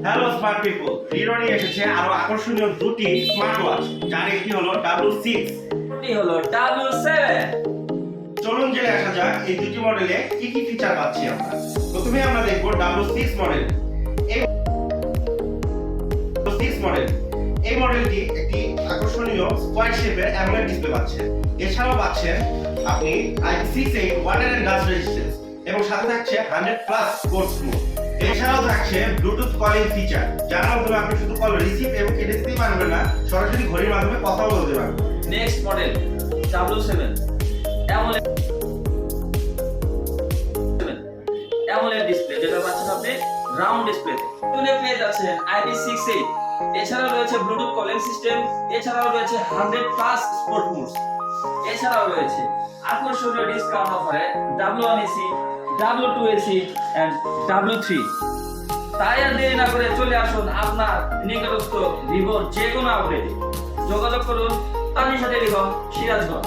Hello smart people, hero নিয়ে এসেছে আরো আকর্ষণীয় দুটি স্মার্ট ওয়াচ, যার একটি হলো W6, এটি হলো W7। চলুন জেনে আসা যাক এই দুটি মডেলে কি কি ফিচার পাচ্ছি আমরা। প্রথমে আমরা দেখব W6 মডেল। এই W6 মডেল, এই মডেলটি একটি আকর্ষণীয় স্কয়ার শেপের অ্যামোলেড ডিসপ্লে পাচ্ছেন। এছাড়াও পাচ্ছেন আপনি IP68 water and dust resistance এবং সাথে থাকছে 100+ স্পোর্টস মোড। এছাড়াও থাকছে ব্লুটুথ কলিং ফিচার, যার মাধ্যমে আপনি শুধু কল রিসিভ এবং কেটে দিতেই পারবেন না, সরাসরি ঘড়ির মাধ্যমে কথাও বলতে পারবেন। Next model W7 AMOLED display, যেটা পাচ্ছেন আপনি রাউন্ড ডিসপ্লেতে। টুলে পেয়ে যাচ্ছেন IP68, এছাড়াও রয়েছে ব্লুটুথ কলিং সিস্টেম, এছাড়াও রয়েছে 100+ স্পোর্ট মোডস, এছাড়াও রয়েছে আকর্ষণীয় ডিসকাউন্ট অফারে W1 AC, W2 AC and W3। তাই আর দেরি না করে চলে আসুন আপনার নিকটস্থ ভিভোর যে কোনো আউটলেটে। যোগাযোগ করুন তানিশা টেলিকম, সিরাজগঞ্জ।